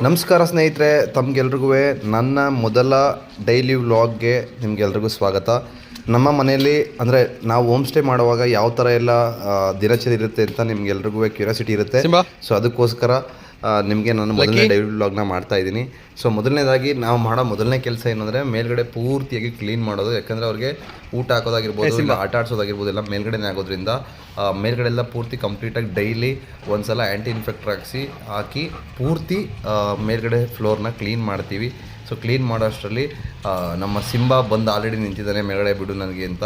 ನಮಸ್ಕಾರ ಸ್ನೇಹಿತರೆ, ತಮಗೆಲ್ರಿಗೂ ನನ್ನ ಮೊದಲ ಡೈಲಿ ವ್ಲಾಗ್ಗೆ ನಿಮಗೆಲ್ರಿಗೂ ಸ್ವಾಗತ. ನಮ್ಮ ಮನೆಯಲ್ಲಿ ಅಂದರೆ ನಾವು ಹೋಮ್ ಸ್ಟೇ ಮಾಡುವಾಗ ಯಾವ ಥರ ಎಲ್ಲ ದಿನಚರಿ ಇರುತ್ತೆ ಅಂತ ನಿಮಗೆಲ್ರಿಗೂ ಕ್ಯೂರಿಯಾಸಿಟಿ ಇರುತ್ತೆ. ಸೊ ಅದಕ್ಕೋಸ್ಕರ ನಿಮಗೆ ನಾನು ಮೊದಲನೇ ಡೈಲಿ ವ್ಲಾಗ್ನ ಮಾಡ್ತಾಯಿದ್ದೀನಿ. ಸೊ ಮೊದಲನೇದಾಗಿ ನಾವು ಮಾಡೋ ಮೊದಲನೇ ಕೆಲಸ ಏನಂದರೆ ಮೇಲ್ಗಡೆ ಪೂರ್ತಿಯಾಗಿ ಕ್ಲೀನ್ ಮಾಡೋದು. ಯಾಕಂದರೆ ಅವ್ರಿಗೆ ಊಟ ಹಾಕೋದಾಗಿರ್ಬೋದು, ಇಲ್ಲ ಆಟ ಆಡಿಸೋದಾಗಿರ್ಬೋದು, ಎಲ್ಲ ಮೇಲ್ಗಡೆನೇ ಆಗೋದ್ರಿಂದ ಮೇಲ್ಗಡೆ ಎಲ್ಲ ಪೂರ್ತಿ ಕಂಪ್ಲೀಟಾಗಿ ಡೈಲಿ ಒಂದು ಸಲ ಆ್ಯಂಟಿ ಇನ್ಫೆಕ್ಟ್ ಹಾಕಿ ಪೂರ್ತಿ ಮೇಲ್ಗಡೆ ಫ್ಲೋರ್ನ ಕ್ಲೀನ್ ಮಾಡ್ತೀವಿ. ಸೊ ಕ್ಲೀನ್ ಮಾಡೋ ಅಷ್ಟರಲ್ಲಿ ನಮ್ಮ ಸಿಂಬಾ ಬಂದು ಆಲ್ರೆಡಿ ನಿಂತಿದ್ದಾನೆ ಮೇಲ್ಗಡೆ ಬಿಡು ನನಗೆ ಅಂತ.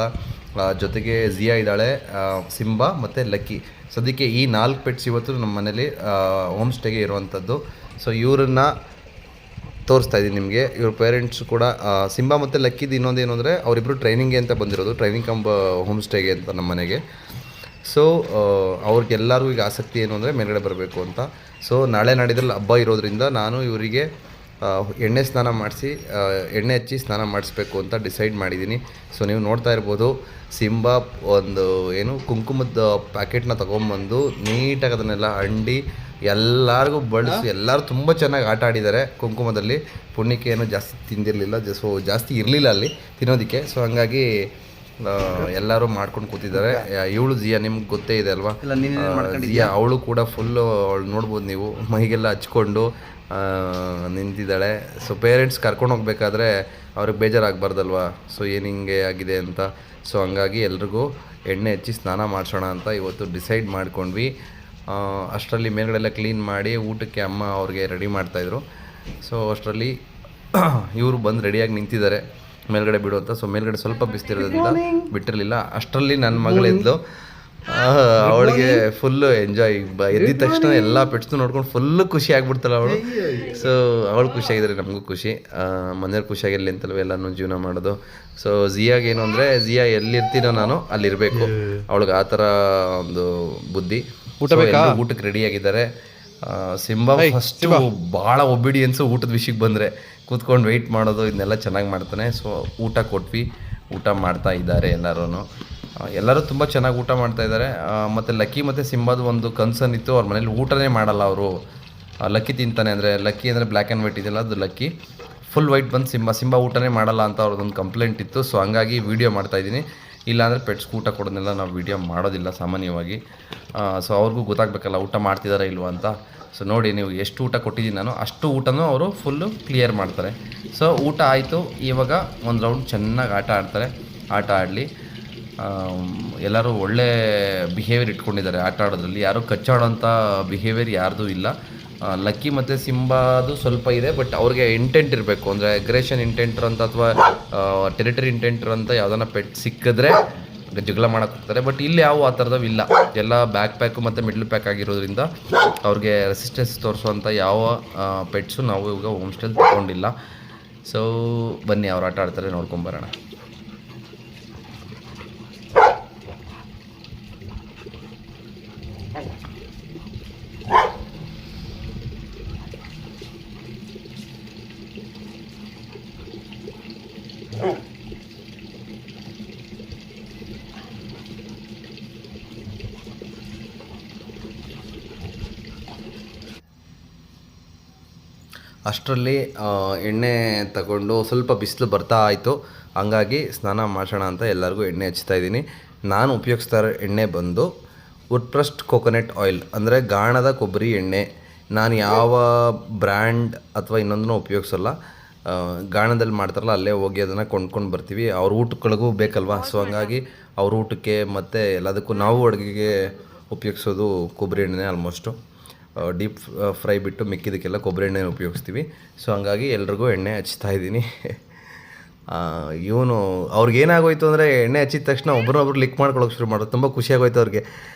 ಜೊತೆಗೆ ಜಿಯಾ ಇದ್ದಾಳೆ, ಸಿಂಬಾ ಮತ್ತು ಲಕ್ಕಿ. ಸದ್ಯಕ್ಕೆ ಈ 4 ಪೆಟ್ಸ್ ಇವತ್ತು ನಮ್ಮ ಮನೇಲಿ ಹೋಮ್ ಸ್ಟೇಗೆ ಇರುವಂಥದ್ದು. ಸೊ ಇವರನ್ನು ತೋರಿಸ್ತಾ ಇದ್ದೀನಿ ನಿಮಗೆ. ಇವ್ರ ಪೇರೆಂಟ್ಸ್ ಕೂಡ ಸಿಂಬಾ ಮತ್ತು ಲಕ್ಕಿದ್ದು ಇನ್ನೊಂದು ಏನು ಅಂದರೆ ಅವರಿಬ್ಬರು ಟ್ರೈನಿಂಗ್ಗೆ ಅಂತ ಬಂದಿರೋದು, ಟ್ರೈನಿಂಗ್ ಹೋಮ್ ಸ್ಟೇಗೆ ಅಂತ ನಮ್ಮ ಮನೆಗೆ. ಸೊ ಅವ್ರಿಗೆಲ್ಲರಿಗೂ ಈಗ ಆಸಕ್ತಿ ಏನು ಅಂದರೆ ಮೇಲ್ಗಡೆ ಬರಬೇಕು ಅಂತ. ಸೊ ನಾಳೆ ನಾಡಿದ್ರಲ್ಲಿ ಹಬ್ಬ ಇರೋದ್ರಿಂದ ನಾನು ಇವರಿಗೆ ಎಣ್ಣೆ ಸ್ನಾನ ಮಾಡಿಸಿ ಎಣ್ಣೆ ಹಚ್ಚಿ ಸ್ನಾನ ಮಾಡಿಸ್ಬೇಕು ಅಂತ ಡಿಸೈಡ್ ಮಾಡಿದ್ದೀನಿ. ಸೊ ನೀವು ನೋಡ್ತಾ ಇರ್ಬೋದು, ಸಿಂಬಾ ಒಂದು ಏನು ಕುಂಕುಮದ ಪ್ಯಾಕೆಟ್ನ ತೊಗೊಂಬಂದು ನೀಟಾಗಿ ಅದನ್ನೆಲ್ಲ ಅಂಡಿ ಎಲ್ಲರಿಗೂ ಬಳಸಿ ಎಲ್ಲರೂ ತುಂಬ ಚೆನ್ನಾಗಿ ಆಟ ಆಡಿದ್ದಾರೆ. ಕುಂಕುಮದಲ್ಲಿ ಪುಣ್ಯಕ್ಕೆ ಏನು ಜಾಸ್ತಿ ತಿಂದಿರಲಿಲ್ಲ, ಸೊ ಜಾಸ್ತಿ ಇರಲಿಲ್ಲ ಅಲ್ಲಿ ತಿನ್ನೋದಕ್ಕೆ. ಸೊ ಹಂಗಾಗಿ ಎಲ್ಲರೂ ಮಾಡ್ಕೊಂಡು ಕೂತಿದ್ದಾರೆ. ಇವಳು ಜಿಯಾ ನಿಮ್ಗೆ ಗೊತ್ತೇ ಇದೆ ಅಲ್ವಾ, ಜಿಯಾ ಅವಳು ಕೂಡ ಫುಲ್ಲು ಅವಳು ನೋಡ್ಬೋದು ನೀವು, ಮೈಗೆಲ್ಲ ಹಚ್ಕೊಂಡು ನಿಂತಿದ್ದಾಳೆ. ಸೊ ಪೇರೆಂಟ್ಸ್ ಕರ್ಕೊಂಡು ಹೋಗ್ಬೇಕಾದ್ರೆ ಅವ್ರಿಗೆ ಬೇಜಾರಾಗಬಾರ್ದಲ್ವ, ಸೊ ಏನು ಹಿಂಗೆ ಆಗಿದೆ ಅಂತ. ಸೊ ಹಂಗಾಗಿ ಎಲ್ರಿಗೂ ಎಣ್ಣೆ ಹಚ್ಚಿ ಸ್ನಾನ ಮಾಡಿಸೋಣ ಅಂತ ಇವತ್ತು ಡಿಸೈಡ್ ಮಾಡ್ಕೊಂಡ್ವಿ. ಅಷ್ಟರಲ್ಲಿ ಮೇಲ್ಗಡೆಲ್ಲ ಕ್ಲೀನ್ ಮಾಡಿ ಊಟಕ್ಕೆ ಅಮ್ಮ ಅವ್ರಿಗೆ ರೆಡಿ ಮಾಡ್ತಾಯಿದ್ರು. ಸೊ ಅಷ್ಟರಲ್ಲಿ ಇವರು ಬಂದು ರೆಡಿಯಾಗಿ ನಿಂತಿದ್ದಾರೆ ಮೇಲ್ಗಡೆ ಬಿಡು ಅಂತ. ಸೊ ಮೇಲ್ಗಡೆ ಸ್ವಲ್ಪ ಬಿಸ್ತಿರೋದ್ರಿಂದ ಬಿಟ್ಟಿರಲಿಲ್ಲ. ಅಷ್ಟರಲ್ಲಿ ನನ್ನ ಮಗಳಿದ್ಲು, ಅವಳಿಗೆ ಫುಲ್ಲು ಎಂಜಾಯ್. ಎದ್ದಿದ ತಕ್ಷಣ ಎಲ್ಲ ಪೆಟ್ಸ್ನು ನೋಡ್ಕೊಂಡು ಫುಲ್ಲು ಖುಷಿ ಆಗ್ಬಿಡ್ತಾಳೆ ಅವಳು. ಸೊ ಅವಳು ಖುಷಿಯಾಗಿದ್ದಾರೆ, ನಮಗೂ ಖುಷಿ, ಮನೆಯವ್ರು ಖುಷಿಯಾಗಿರಲಿ ಅಂತಲ್ವ ಎಲ್ಲನೂ ಜೀವನ ಮಾಡೋದು. ಸೊ ಜಿಯಾಗೇನು ಅಂದರೆ ಜಿಯಾ ಎಲ್ಲಿರ್ತೀನೋ ನಾನು ಅಲ್ಲಿರಬೇಕು, ಅವಳಿಗೆ ಆ ಥರ ಒಂದು ಬುದ್ಧಿ. ಊಟಕ್ಕೆ ರೆಡಿಯಾಗಿದ್ದಾರೆ. ಸಿಂಬಾ ಫಸ್ಟು ಭಾಳ ಒಬಿಡಿಯನ್ಸು ಊಟದ ವಿಷಯಕ್ಕೆ ಬಂದರೆ ಕೂತ್ಕೊಂಡು ವೆಯ್ಟ್ ಮಾಡೋದು ಇದನ್ನೆಲ್ಲ ಚೆನ್ನಾಗಿ ಮಾಡ್ತಾನೆ. ಸೊ ಊಟ ಕೊಟ್ವಿ, ಊಟ ಮಾಡ್ತಾ ಇದ್ದಾರೆ ಎಲ್ಲರೂ ತುಂಬ ಚೆನ್ನಾಗಿ ಊಟ ಮಾಡ್ತಾಯಿದ್ದಾರೆ. ಮತ್ತು ಲಕ್ಕಿ ಮತ್ತು ಸಿಂಬಾದು ಒಂದು ಕನ್ಸರ್ನ್ ಇತ್ತು, ಅವ್ರ ಮನೇಲಿ ಊಟನೇ ಮಾಡಲ್ಲ ಅವರು. ಲಕ್ಕಿ ತಿಂತಾನೆ ಅಂದರೆ ಲಕ್ಕಿ ಅಂದರೆ ಬ್ಲ್ಯಾಕ್ ಆ್ಯಂಡ್ ವೈಟ್ ಇದೆಯಲ್ಲ, ಅದು ಲಕ್ಕಿ. ಫುಲ್ ವೈಟ್ ಬಂದು ಸಿಂಬಾ ಊಟನೇ ಮಾಡಲ್ಲ ಅಂತ ಅವ್ರದ್ದೊಂದು ಕಂಪ್ಲೇಂಟ್ ಇತ್ತು. ಸೊ ಹಂಗಾಗಿ ವೀಡಿಯೋ ಮಾಡ್ತಾಯಿದ್ದೀನಿ. ಇಲ್ಲಾಂದರೆ ಪೆಟ್ಸ್ ಊಟ ಕೊಡೋದನ್ನೆಲ್ಲ ನಾವು ವೀಡಿಯೋ ಮಾಡೋದಿಲ್ಲ ಸಾಮಾನ್ಯವಾಗಿ. ಸೊ ಅವ್ರಿಗೂ ಗೊತ್ತಾಗಬೇಕಲ್ಲ ಊಟ ಮಾಡ್ತಿದ್ದಾರಾ ಇಲ್ವಾ ಅಂತ. ಸೊ ನೋಡಿ, ನೀವು ಎಷ್ಟು ಊಟ ಕೊಟ್ಟಿದ್ದೀನಿ ನಾನು, ಅಷ್ಟು ಊಟನೂ ಅವರು ಫುಲ್ಲು ಕ್ಲಿಯರ್ ಮಾಡ್ತಾರೆ. ಸೊ ಊಟ ಆಯಿತು, ಇವಾಗ ಒಂದು ರೌಂಡ್ ಚೆನ್ನಾಗಿ ಆಟ ಆಡಲಿ. ಎಲ್ಲರೂ ಒಳ್ಳೆ ಬಿಹೇವಿಯರ್ ಇಟ್ಕೊಂಡಿದ್ದಾರೆ ಆಟ ಆಡೋದ್ರಲ್ಲಿ. ಯಾರೂ ಕಚ್ಚಾಡೋಂಥ ಬಿಹೇವಿಯರ್ ಯಾರ್ದೂ ಇಲ್ಲ. ಲಕ್ಕಿ ಮತ್ತು ಸಿಂಬಾದು ಸ್ವಲ್ಪ ಇದೆ, ಬಟ್ ಅವ್ರಿಗೆ ಇಂಟೆಂಟ್ ಇರಬೇಕು, ಅಂದರೆ ಅಗ್ರೆಷನ್ ಇಂಟೆಂಟ್ರ್ ಅಂತ ಅಥವಾ ಟೆರಿಟರಿ ಇಂಟೆಂಟ್ರ್ ಅಂತ ಯಾವುದನ್ನ ಪೆಟ್ ಸಿಕ್ಕಿದ್ರೆ ಜಗಳ ಮಾಡೋಕೆ ಹೋಗ್ತಾರೆ. ಬಟ್ ಇಲ್ಲಿ ಯಾವ ಆ ಥರದವಿಲ್ಲ, ಎಲ್ಲ ಬ್ಯಾಕ್ ಪ್ಯಾಕು ಮತ್ತು ಮಿಡ್ಲ್ ಪ್ಯಾಕ್ ಆಗಿರೋದ್ರಿಂದ ಅವ್ರಿಗೆ ರೆಸಿಸ್ಟೆನ್ಸ್ ತೋರಿಸುವಂಥ ಯಾವ ಪೆಟ್ಸು ನಾವು ಇವಾಗ ಹೋಮ್ ಸ್ಟೇಲಿ ತೊಗೊಂಡಿಲ್ಲ. ಸೊ ಬನ್ನಿ ಅವ್ರು ಆಟ ಆಡ್ತಾರೆ, ನೋಡ್ಕೊಂಬರೋಣ. ಅಷ್ಟರಲ್ಲಿ ಎಣ್ಣೆ ತಗೊಂಡು ಸ್ವಲ್ಪ ಬಿಸಿಲು ಬರ್ತಾ ಆಯಿತು, ಹಂಗಾಗಿ ಸ್ನಾನ ಮಾಡಿಸೋಣ ಅಂತ ಎಲ್ಲರಿಗೂ ಎಣ್ಣೆ ಹಚ್ತಾ ಇದ್ದೀನಿ. ನಾನು ಉಪಯೋಗಿಸ್ತಾ ಇರೋ ಎಣ್ಣೆ ಬಂದು ವುಡ್ಪ್ರಸ್ಟ್ ಕೋಕೋನಟ್ ಆಯಿಲ್, ಅಂದರೆ ಗಾಣದ ಕೊಬ್ಬರಿ ಎಣ್ಣೆ. ನಾನು ಯಾವ ಬ್ರ್ಯಾಂಡ್ ಅಥವಾ ಇನ್ನೊಂದನ್ನು ಉಪಯೋಗಿಸಲ್ಲ, ಗಾಣದಲ್ಲಿ ಮಾಡ್ತಾರಲ್ಲ ಅಲ್ಲೇ ಹೋಗಿ ಅದನ್ನು ಕೊಂಡ್ಕೊಂಡು ಬರ್ತೀವಿ. ಅವ್ರ ಊಟಗಳಿಗೂ ಬೇಕಲ್ವ. ಸೊ ಹಂಗಾಗಿ ಅವ್ರ ಊಟಕ್ಕೆ ಮತ್ತು ಎಲ್ಲದಕ್ಕೂ ನಾವು ಅಡುಗೆಗೆ ಉಪಯೋಗಿಸೋದು ಕೊಬ್ಬರಿ ಎಣ್ಣೆ. ಆಲ್ಮೋಸ್ಟು ಡೀಪ್ ಫ್ರೈ ಬಿಟ್ಟು ಮಿಕ್ಕಿದ್ದಕ್ಕೆಲ್ಲ ಕೊಬ್ಬರಿ ಎಣ್ಣೆ ಉಪಯೋಗಿಸ್ತೀವಿ. ಸೊ ಹಂಗಾಗಿ ಎಲ್ರಿಗೂ ಎಣ್ಣೆ ಹಚ್ತಾ ಇದ್ದೀನಿ. ಇವನು ಅವ್ರಿಗೇನಾಗೋಯ್ತು ಅಂದರೆ ಎಣ್ಣೆ ಹಚ್ಚಿದ ತಕ್ಷಣ ಒಬ್ಬರೊಬ್ರು ಲಿಕ್ ಮಾಡ್ಕೊಳ್ಳೋಕೆ ಶುರು ಮಾಡೋದು. ತುಂಬ ಖುಷಿಯಾಗೋಯ್ತು ಅವ್ರಿಗೆ,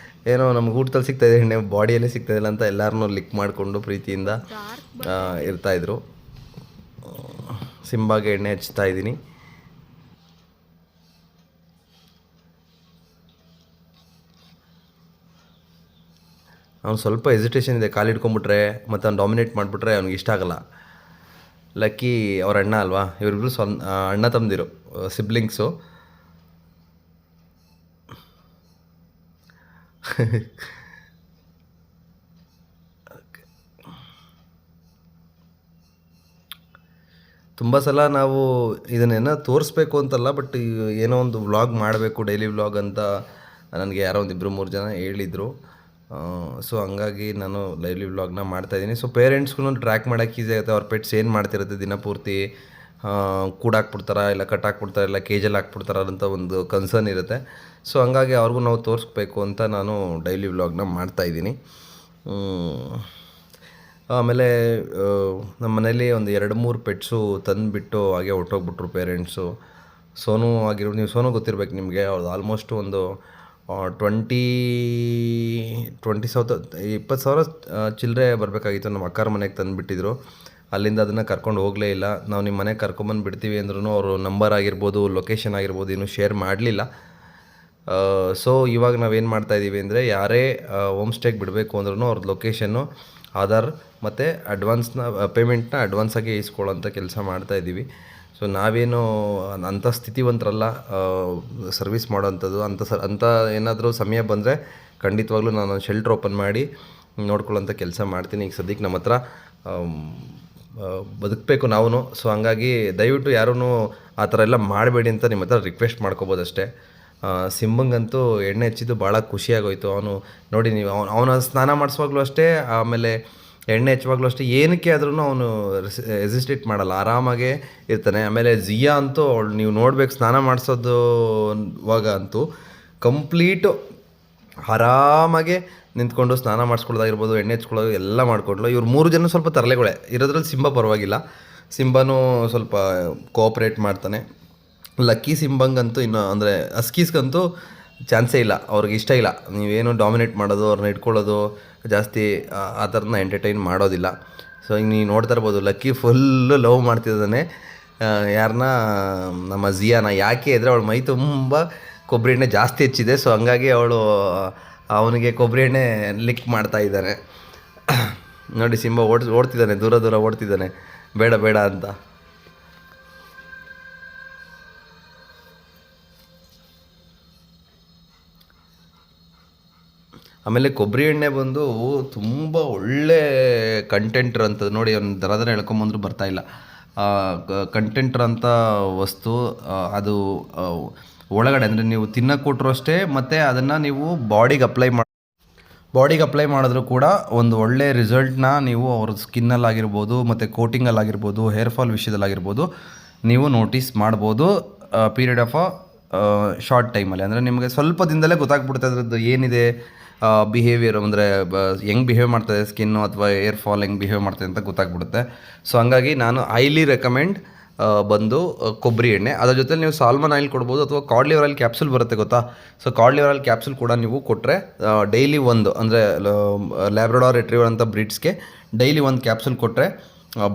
ಏನೋ ನಮ್ಗೆ ಊಟದಲ್ಲಿ ಸಿಗ್ತಾಯಿದೆ ಎಣ್ಣೆ, ಬಾಡಿಯಲ್ಲೇ ಸಿಗ್ತಾಯಿಲ್ಲ ಅಂತ ಎಲ್ಲರನ್ನೂ ಲಿಕ್ ಮಾಡಿಕೊಂಡು ಪ್ರೀತಿಯಿಂದ ಇರ್ತಾಯಿದ್ರು. ಸಿಂಬಾಗೆ ಎಣ್ಣೆ ಹಚ್ತಾ ಇದ್ದೀನಿ. ಅವ್ನು ಸ್ವಲ್ಪ ಎಸಿಟೇಷನ್ ಇದೆ, ಕಾಲು ಹಿಡ್ಕೊಂಬಿಟ್ರೆ ಮತ್ತು ಅವ್ನು ಡಾಮಿನೇಟ್ ಮಾಡಿಬಿಟ್ರೆ ಅವ್ನಿಗೆ ಇಷ್ಟ ಆಗಲ್ಲ. ಲಕ್ಕಿ ಅವ್ರ ಅಣ್ಣ ಅಲ್ವಾ, ಇವರಿಬ್ರು ಅಣ್ಣ ತಮ್ಮದಿರು, ಸಿಬ್ಲಿಂಗ್ಸು. ತುಂಬ ಸಲ ನಾವು ಇದನ್ನೇನೋ ತೋರಿಸ್ಬೇಕು ಅಂತಲ್ಲ, ಬಟ್ ಏನೋ ಒಂದು ವ್ಲಾಗ್ ಮಾಡಬೇಕು, ಡೈಲಿ ವ್ಲಾಗ್ ಅಂತ ನನಗೆ ಯಾರೋ ಒಂದು 2-3 ಜನ ಹೇಳಿದರು. ಸೊ ಹಂಗಾಗಿ ನಾನು ಡೈಲಿ ವ್ಲಾಗ್ನ ಮಾಡ್ತಾಯಿದ್ದೀನಿ. ಸೊ ಪೇರೆಂಟ್ಸ್ಗೂ ಟ್ರ್ಯಾಕ್ ಮಾಡೋಕ್ಕೆ ಈಸಿ ಆಗುತ್ತೆ. ಅವ್ರ ಪೆಟ್ಸ್ ಏನು ಮಾಡ್ತಿರುತ್ತೆ ದಿನಪೂರ್ತಿ, ಕೂಡಾಕ್ಬಿಡ್ತಾರ, ಇಲ್ಲ ಕಟ್ಟಾಕ್ಬಿಡ್ತಾರೆ, ಇಲ್ಲ ಕೇಜಲ್ಲಿ ಹಾಕ್ಬಿಡ್ತಾರ ಅಂತ ಒಂದು ಕನ್ಸರ್ನ್ ಇರುತ್ತೆ. ಸೊ ಹಂಗಾಗಿ ಅವ್ರಿಗೂ ನಾವು ತೋರಿಸ್ಬೇಕು ಅಂತ ನಾನು ಡೈಲಿ ವ್ಲಾಗ್ನ ಮಾಡ್ತಾಯಿದ್ದೀನಿ. ಆಮೇಲೆ ನಮ್ಮ ಮನೇಲಿ ಒಂದು 2-3 ಪೆಟ್ಸು ತಂದುಬಿಟ್ಟು ಹಾಗೆ ಹೊರ್ಟೋಗ್ಬಿಟ್ರು ಪೇರೆಂಟ್ಸು. ಸೋನು ಆಗಿರ್ಬೋದು, ನೀವು ಸೋನು ಗೊತ್ತಿರ್ಬೇಕು ನಿಮಗೆ. ಅವ್ರದ್ದು ಆಲ್ಮೋಸ್ಟ್ ಒಂದು 20,000 ಚಿಲ್ಲರೆ ಬರಬೇಕಾಗಿತ್ತು. ನಮ್ಮ ಅಕ್ಕಾರ ಮನೆಗೆ ತಂದುಬಿಟ್ಟಿದ್ರು. ಅಲ್ಲಿಂದ ಅದನ್ನು ಕರ್ಕೊಂಡು ಹೋಗಲೇ ಇಲ್ಲ. ನಾವು ನಿಮ್ಮ ಮನೆಗೆ ಕರ್ಕೊಂಬಂದು ಬಿಡ್ತೀವಿ ಅಂದ್ರೂ ಅವರು ನಂಬರ್ ಆಗಿರ್ಬೋದು, ಲೊಕೇಶನ್ ಆಗಿರ್ಬೋದು ಇನ್ನೂ ಶೇರ್ ಮಾಡಲಿಲ್ಲ. ಸೊ ಇವಾಗ ನಾವೇನು ಮಾಡ್ತಾಯಿದ್ದೀವಿ ಅಂದರೆ, ಯಾರೇ ಹೋಮ್ ಸ್ಟೇಗೆ ಬಿಡಬೇಕು ಅಂದ್ರೂ ಅವ್ರದ್ದು ಲೊಕೇಶನ್ನು, ಆಧಾರ್ ಮತ್ತು ಪೇಮೆಂಟ್ನ ಅಡ್ವಾನ್ಸಾಗಿ ಇಸ್ಕೊಳ್ಳೋಂಥ ಕೆಲಸ ಮಾಡ್ತಾಯಿದ್ದೀವಿ. ಸೊ ನಾವೇನು ಅಂಥ ಸ್ಥಿತಿವಂತರಲ್ಲ ಸರ್ವಿಸ್ ಮಾಡೋವಂಥದ್ದು. ಅಂಥ ಏನಾದರೂ ಸಮಯ ಬಂದರೆ ಖಂಡಿತವಾಗ್ಲೂ ನಾನು ಶೆಲ್ಟ್ರ್ ಓಪನ್ ಮಾಡಿ ನೋಡ್ಕೊಳ್ಳೋಂಥ ಕೆಲಸ ಮಾಡ್ತೀನಿ. ಈಗ ಸದ್ಯಕ್ಕೆ ನಮ್ಮ ಹತ್ರ ಬದುಕಬೇಕು ನಾವು. ಸೊ ಹಂಗಾಗಿ ದಯವಿಟ್ಟು ಯಾರೂ ಆ ಥರ ಎಲ್ಲ ಮಾಡಬೇಡಿ ಅಂತ ನಿಮ್ಮ ಹತ್ರ ರಿಕ್ವೆಸ್ಟ್ ಮಾಡ್ಕೋಬೋದು ಅಷ್ಟೇ. ಸಿಂಬಂಗಂತೂ ಎಣ್ಣೆ ಹಚ್ಚಿದ್ದು ಭಾಳ ಖುಷಿಯಾಗೋಯ್ತು. ಅವನು ನೋಡಿ, ನೀವು ಅವನ ಸ್ನಾನ ಮಾಡಿಸುವಾಗಲೂ ಅಷ್ಟೇ, ಆಮೇಲೆ ಎಣ್ಣೆ ಹಚ್ಚುವಾಗಲೂ ಅಷ್ಟೇ, ಏನಕ್ಕೆ ಆದ್ರೂ ಅವನು ಎಸಿಸ್ಟೇಟ್ ಮಾಡಲ್ಲ, ಆರಾಮಾಗೇ ಇರ್ತಾನೆ. ಆಮೇಲೆ ಜಿಯಾ ಅಂತೂ ನೀವು ನೋಡ್ಬೇಕು, ಸ್ನಾನ ಮಾಡಿಸೋದು ಇವಾಗ ಅಂತೂ ಕಂಪ್ಲೀಟು ಆರಾಮಾಗೆ ನಿಂತ್ಕೊಂಡು ಸ್ನಾನ ಮಾಡಿಸ್ಕೊಳ್ಳೋದಾಗಿರ್ಬೋದು, ಎಣ್ಣೆ ಹಚ್ಕೊಳ್ಳೋದು ಎಲ್ಲ ಮಾಡಿಕೊಂಡ್ಲು. ಇವ್ರು 3 ಜನ ಸ್ವಲ್ಪ ತರಲೆಗಳೇ ಇರೋದ್ರಲ್ಲಿ. ಸಿಂಬ ಪರವಾಗಿಲ್ಲ, ಸಿಂಬನೂ ಸ್ವಲ್ಪ ಕೋಆಪ್ರೇಟ್ ಮಾಡ್ತಾನೆ. ಲಕ್ಕಿ ಸಿಂಬಂಗಂತೂ ಇನ್ನು ಅಂದರೆ ಹಸ್ಕೀಸ್ಗಂತೂ ಚಾನ್ಸೇ ಇಲ್ಲ, ಅವ್ರಿಗೆ ಇಷ್ಟ ಇಲ್ಲ ನೀವೇನು ಡಾಮಿನೇಟ್ ಮಾಡೋದು, ಅವ್ರನ್ನ ಇಟ್ಕೊಳ್ಳೋದು ಜಾಸ್ತಿ, ಆ ಥರನ ಎಂಟರ್ಟೈನ್ ಮಾಡೋದಿಲ್ಲ. ಸೊ ಈಗ ನೀವು ನೋಡ್ತಾ ಇರ್ಬೋದು, ಲಕ್ಕಿ ಫುಲ್ಲು ಲವ್ ಮಾಡ್ತಿದ್ದಾನೆ ಯಾರನ್ನ, ನಮ್ಮ ಜಿಯಾನ. ಯಾಕೆ ಅಂದರೆ ಅವಳು ಮೈ ತುಂಬ ಕೊಬ್ಬರಿ ಎಣ್ಣೆ ಜಾಸ್ತಿ ಹೆಚ್ಚಿದೆ. ಸೊ ಹಂಗಾಗಿ ಅವಳು ಅವನಿಗೆ ಕೊಬ್ಬರಿ ಎಣ್ಣೆ ಲಿಕ್ ಮಾಡ್ತಾ ಇದ್ದಾನೆ. ನೋಡಿ, ಸಿಂಬ ಓಡ್ತಿದ್ದಾನೆ, ದೂರ ಓಡ್ತಿದ್ದಾನೆ, ಬೇಡ ಬೇಡ ಅಂತ. ಆಮೇಲೆ ಕೊಬ್ಬರಿ ಎಣ್ಣೆ ಬಂದು ತುಂಬ ಒಳ್ಳೆ ಕಂಟೆಂಟ್ ಇರೋಂಥದ್ದು. ನೋಡಿ, ಅವ್ನು ದರ ಹೇಳ್ಕೊಂಬಂದ್ರು ಬರ್ತಾಯಿಲ್ಲ. ಕಂಟೆಂಟ್ ವಸ್ತು ಅದು ಒಳಗಡೆ ಅಂದರೆ ನೀವು ತಿನ್ನಕ್ಕೆ ಕೊಟ್ಟರು ಅಷ್ಟೇ, ಮತ್ತು ಅದನ್ನು ನೀವು ಬಾಡಿಗೆ ಅಪ್ಲೈ ಮಾಡಿದ್ರೂ ಕೂಡ ಒಂದು ಒಳ್ಳೆ ರಿಸಲ್ಟ್ನ ನೀವು ಅವ್ರ ಸ್ಕಿನ್ನಲ್ಲಾಗಿರ್ಬೋದು, ಮತ್ತು ಕೋಟಿಂಗಲ್ಲಾಗಿರ್ಬೋದು, ಹೇರ್ ಫಾಲ್ ವಿಷಯದಲ್ಲಾಗಿರ್ಬೋದು ನೀವು ನೋಟಿಸ್ ಮಾಡ್ಬೋದು. ಪೀರಿಯಡ್ ಆಫ್ ಶಾರ್ಟ್ ಟೈಮಲ್ಲಿ, ಅಂದರೆ ನಿಮಗೆ ಸ್ವಲ್ಪ ದಿನದಲ್ಲೇ ಗೊತ್ತಾಗ್ಬಿಡುತ್ತೆ ಅದರದ್ದು ಏನಿದೆ ಬಿಹೇವಿಯರ್, ಅಂದರೆ ಹೆಂಗೆ ಬಿಹೇವ್ ಮಾಡ್ತದೆ ಸ್ಕಿನ್ನು, ಅಥವಾ ಏರ್ ಫಾಲ್ ಹೆಂಗೆ ಬಿಹೇವ್ ಮಾಡ್ತದೆ ಅಂತ ಗೊತ್ತಾಗ್ಬಿಡುತ್ತೆ. ಸೊ ಹಂಗಾಗಿ ನಾನು ಹೈಲಿ ರೆಕಮೆಂಡ್ ಬಂದು ಕೊಬ್ಬರಿ ಎಣ್ಣೆ. ಅದರ ಜೊತೆ ನೀವು ಸಾಲ್ಮನ್ ಆಯಿಲ್ ಕೊಡ್ಬೋದು, ಅಥವಾ ಕಾಡ್ ಲಿವರ್ ಆಯಿಲ್ ಕ್ಯಾಪ್ಸೂಲ್ ಬರುತ್ತೆ ಗೊತ್ತಾ. ಸೊ ಕಾಡ್ ಲಿವರ್ ಆಯಿಲ್ ಕ್ಯಾಪ್ಸೂಲ್ ಕೂಡ ನೀವು ಕೊಟ್ಟರೆ ಡೈಲಿ ಒಂದು, ಅಂದರೆ ಲ್ಯಾಬ್ರಡಾರ್ ರಿಟ್ರೀವರ್ ಅಂತ ಬ್ರೀಡ್ಸ್ಗೆ ಡೈಲಿ ಒಂದು ಕ್ಯಾಪ್ಸೂಲ್ ಕೊಟ್ಟರೆ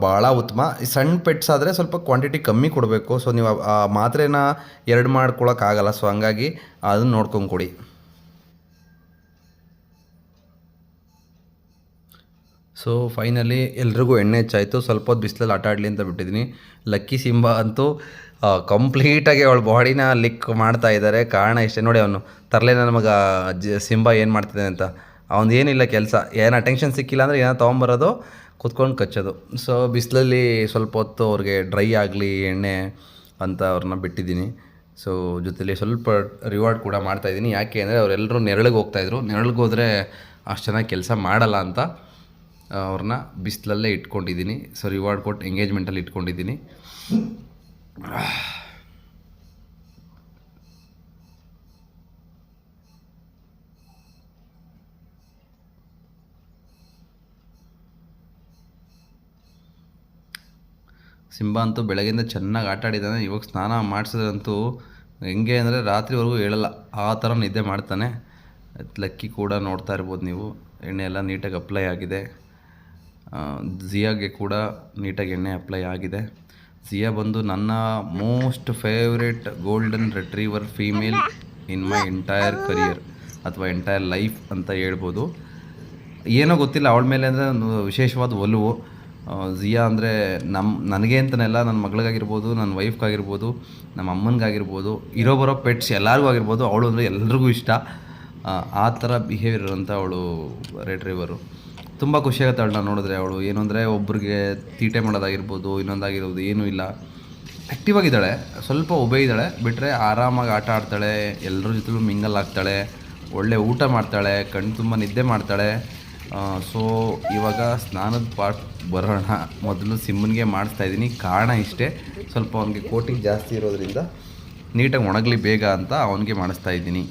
ಭಾಳ ಉತ್ತಮ. ಸಣ್ಣ ಪೆಟ್ಸ್ ಆದರೆ ಸ್ವಲ್ಪ ಕ್ವಾಂಟಿಟಿ ಕಮ್ಮಿ ಕೊಡಬೇಕು. ಸೊ ನೀವು ಆ ಮಾತ್ರೆನ 2 ಮಾಡ್ಕೊಳಕ್ಕಾಗಲ್ಲ. ಸೊ ಹಂಗಾಗಿ ಅದನ್ನು ನೋಡ್ಕೊಂಡು ಕೊಡಿ. ಸೊ ಫೈನಲಿ ಎಲ್ರಿಗೂ ಎಣ್ಣೆ ಹೆಚ್ಚಾಯಿತು. ಸ್ವಲ್ಪ ಹೊತ್ತು ಬಿಸಿಲಲ್ಲಿ ಆಟ ಆಡಲಿ ಅಂತ ಬಿಟ್ಟಿದ್ದೀನಿ. ಲಕ್ಕಿ ಸಿಂಬ ಅಂತೂ ಕಂಪ್ಲೀಟಾಗಿ ಅವಳ ಬಾಡಿನ ಲಿಕ್ ಮಾಡ್ತಾ ಇದ್ದಾರೆ. ಕಾರಣ ಇಷ್ಟೇ ನೋಡಿ, ಅವನು ತರಲೆ ನನ್ನ ಮಗ ಸಿಂಬ ಏನು ಮಾಡ್ತಿದ್ದಾನೆ ಅಂತ. ಅವನು ಏನಿಲ್ಲ ಕೆಲಸ, ಏನೋ ಅಟೆನ್ಷನ್ ಸಿಕ್ಕಿಲ್ಲ ಅಂದರೆ ಏನೋ ತೊಗೊಂಬರೋದು, ಕುತ್ಕೊಂಡು ಕಚ್ಚೋದು. ಸೊ ಬಿಸಿಲಲ್ಲಿ ಸ್ವಲ್ಪ ಹೊತ್ತು ಅವ್ರಿಗೆ ಡ್ರೈ ಆಗಲಿ ಎಣ್ಣೆ ಅಂತ ಅವ್ರನ್ನ ಬಿಟ್ಟಿದ್ದೀನಿ. ಸೊ ಜೊತೆಲಿ ಸ್ವಲ್ಪ ರಿವಾರ್ಡ್ ಕೂಡ ಮಾಡ್ತಾಯಿದ್ದೀನಿ. ಯಾಕೆ ಅಂದರೆ ಅವರೆಲ್ಲರೂ ನೆರಳಿಗೆ ಹೋಗ್ತಾಯಿದ್ರು, ನೆರಳಿಗೆ ಹೋದರೆ ಅಷ್ಟು ಚೆನ್ನಾಗಿ ಕೆಲಸ ಮಾಡಲ್ಲ ಅಂತ ಅವ್ರನ್ನ ಬಿಸಿಲಲ್ಲೇ ಇಟ್ಕೊಂಡಿದ್ದೀನಿ. ಸೊ ರಿವಾರ್ಡ್ ಕೊಟ್ಟು ಎಂಗೇಜ್ಮೆಂಟಲ್ಲಿ ಇಟ್ಕೊಂಡಿದ್ದೀನಿ. ಸಿಂಬಾ ಅಂತೂ ಬೆಳಗ್ಗೆಯಿಂದ ಚೆನ್ನಾಗಿ ಆಟ ಆಡಿದ್ದಾನೆ. ಇವಾಗ ಸ್ನಾನ ಮಾಡಿಸಿದ್ರಂತೂ ಹೆಂಗೆ ಅಂದರೆ ರಾತ್ರಿವರೆಗೂ ಹೇಳಲ್ಲ, ಆ ಥರ ನಿದ್ದೆ ಮಾಡ್ತಾನೆ. ಲಕ್ಕಿ ಕೂಡ ನೋಡ್ತಾ ಇರ್ಬೋದು ನೀವು, ಎಣ್ಣೆ ಎಲ್ಲ ನೀಟಾಗಿ ಅಪ್ಲೈ ಆಗಿದೆ. ಜಿಯಾಗೆ ಕೂಡ ನೀಟಾಗಿ ಎಣ್ಣೆ ಅಪ್ಲೈ ಆಗಿದೆ. ಜಿಯಾ ಬಂದು ನನ್ನ most favourite golden retriever female in my entire career, ಅಥವಾ ಎಂಟೈರ್ ಲೈಫ್ ಅಂತ ಹೇಳ್ಬೋದು. ಏನೋ ಗೊತ್ತಿಲ್ಲ ಅವಳ ಮೇಲೆ ಅಂದರೆ ಒಂದು ವಿಶೇಷವಾದ ಒಲವು. ಜಿಯಾ ಅಂದರೆ ನನಗೆ ಅಂತನೆಲ್ಲ, ನನ್ನ ಮಗಳಿಗಾಗಿರ್ಬೋದು, ನನ್ನ ವೈಫ್ಗಾಗಿರ್ಬೋದು, ನಮ್ಮ ಅಮ್ಮನಿಗಾಗಿರ್ಬೋದು, ಇರೋ ಬರೋ ಪೆಟ್ಸ್ ಎಲ್ಲರಿಗೂ ಆಗಿರ್ಬೋದು, ಅವಳು ಅಂದರೆ ಎಲ್ರಿಗೂ ಇಷ್ಟ. ಆ ಥರ ಬಿಹೇವಿಯರ್ ಅಂತ ಅವಳು ರಿಟ್ರೀವರು. ತುಂಬ ಖುಷಿಯಾಗುತ್ತೆ ಅವಳನ್ನ ನೋಡಿದ್ರೆ. ಅವಳು ಏನು ಅಂದರೆ ಒಬ್ರಿಗೆ ತೀಟೆ ಮಾಡೋದಾಗಿರ್ಬೋದು, ಇನ್ನೊಂದಾಗಿರ್ಬೋದು ಏನೂ ಇಲ್ಲ. ಆ್ಯಕ್ಟಿವ್ ಆಗಿದ್ದಾಳೆ, ಸ್ವಲ್ಪ ಒಬೆ ಇದ್ದಾಳೆ, ಬಿಟ್ಟರೆ ಆರಾಮಾಗಿ ಆಟ ಆಡ್ತಾಳೆ, ಎಲ್ಲರ ಜೊತೆಲೂ ಮಿಂಗಲ್ ಆಗ್ತಾಳೆ, ಒಳ್ಳೆ ಊಟ ಮಾಡ್ತಾಳೆ, ಕಣ್ಣು ತುಂಬ ನಿದ್ದೆ ಮಾಡ್ತಾಳೆ. ಸೊ ಇವಾಗ ಸ್ನಾನದ ಪಾರ್ಟ್ ಬರೋಣ. ಮೊದಲು ಸಿಮ್ಮನ್ಗೆ ಮಾಡಿಸ್ತಾಯಿದ್ದೀನಿ. ಕಾರಣ ಇಷ್ಟೇ, ಸ್ವಲ್ಪ ಅವನಿಗೆ ಕೋಟಿಂಗ್ ಜಾಸ್ತಿ ಇರೋದ್ರಿಂದ ನೀಟಾಗಿ ಒಣಗಲಿ ಬೇಗ ಅಂತ ಅವನಿಗೆ ಮಾಡಿಸ್ತಾ ಇದ್ದೀನಿ.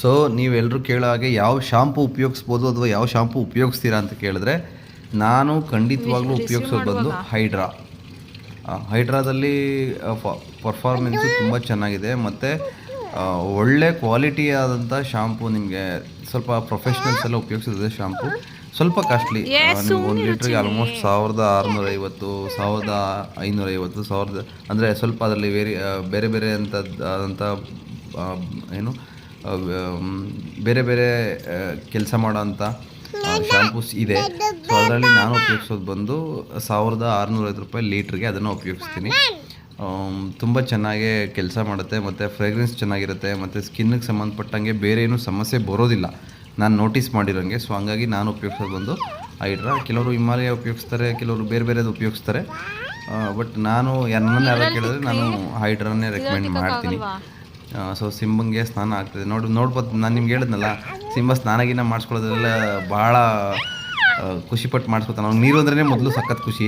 ಸೊ ನೀವೆಲ್ಲರೂ ಕೇಳೋ ಹಾಗೆ ಯಾವ ಶಾಂಪು ಉಪಯೋಗಿಸ್ಬೋದು ಅಥವಾ ಯಾವ ಶಾಂಪು ಉಪಯೋಗಿಸ್ತೀರಾ ಅಂತ ಕೇಳಿದ್ರೆ, ನಾನು ಖಂಡಿತವಾಗ್ಲೂ ಉಪಯೋಗಿಸೋದು ಬಂದು ಹೈಡ್ರಾದಲ್ಲಿ ಪರ್ಫಾರ್ಮೆನ್ಸು ತುಂಬ ಚೆನ್ನಾಗಿದೆ ಮತ್ತು ಒಳ್ಳೆ ಕ್ವಾಲಿಟಿ ಆದಂಥ ಶಾಂಪು. ನಿಮಗೆ ಸ್ವಲ್ಪ ಪ್ರೊಫೆಷ್ನಲ್ಸ್ ಎಲ್ಲ ಉಪಯೋಗಿಸಿದ್ರೆ ಶಾಂಪು ಸ್ವಲ್ಪ ಕಾಸ್ಟ್ಲಿ. ನಿಮ್ಗೆ 1 ಲೀಟ್ರಿಗೆ ಆಲ್ಮೋಸ್ಟ್ 1650, 1550, 1000 ಅಂದರೆ ಸ್ವಲ್ಪ ಅದರಲ್ಲಿ ಬೇರೆ ಬೇರೆ ಆದಂಥ ಏನು ಬೇರೆ ಬೇರೆ ಕೆಲಸ ಮಾಡೋ ಅಂಥ ಶಾಂಪೂಸ್ ಇದೆ. ಸೊ ಅದರಲ್ಲಿ ನಾನು ಉಪಯೋಗಿಸೋದು ಬಂದು 1650 ರೂಪಾಯಿ ಲೀಟ್ರಿಗೆ ಅದನ್ನು ಉಪಯೋಗಿಸ್ತೀನಿ. ತುಂಬ ಚೆನ್ನಾಗೇ ಕೆಲಸ ಮಾಡುತ್ತೆ ಮತ್ತು ಫ್ರೇಗ್ರೆನ್ಸ್ ಚೆನ್ನಾಗಿರುತ್ತೆ ಮತ್ತು ಸ್ಕಿನ್ನಿಗೆ ಸಂಬಂಧಪಟ್ಟಂಗೆ ಬೇರೆ ಏನೂ ಸಮಸ್ಯೆ ಬರೋದಿಲ್ಲ ನಾನು ನೋಟಿಸ್ ಮಾಡಿರೋಂಗೆ. ಸೊ ಹಂಗಾಗಿ ನಾನು ಉಪಯೋಗಿಸೋದು ಬಂದು ಹೈಡ್ರಾ. ಕೆಲವರು ಹಿಮಾಲಯ ಉಪಯೋಗಿಸ್ತಾರೆ, ಕೆಲವರು ಬೇರೆ ಬೇರೆದು ಉಪಯೋಗಿಸ್ತಾರೆ. ಬಟ್ ನಾನು ನನ್ನನ್ನು ಯಾರು ಕೇಳಿದ್ರೆ ನಾನು ಹೈಡ್ರಾನೇ ರೆಕಮೆಂಡ್ ಮಾಡ್ತೀನಿ. ಸೊ ಸಿಂಬಂಗೆ ಸ್ನಾನ ಆಗ್ತದೆ ನೋಡ್ಬೋದು. ನಾನು ನಿಮ್ಗೆ ಹೇಳಿದ್ನಲ್ಲ, ಸಿಂಬ ಸ್ನಾನಗಿನ ಮಾಡಿಸ್ಕೊಳ್ಳೋದ್ರೆಲ್ಲ ಭಾಳ ಖುಷಿಪಟ್ಟು ಮಾಡಿಸ್ಕೊತಾನೆ. ಅವ್ನು ನೀರು ಅಂದ್ರೇ ಮೊದಲು ಸಖತ್ ಖುಷಿ.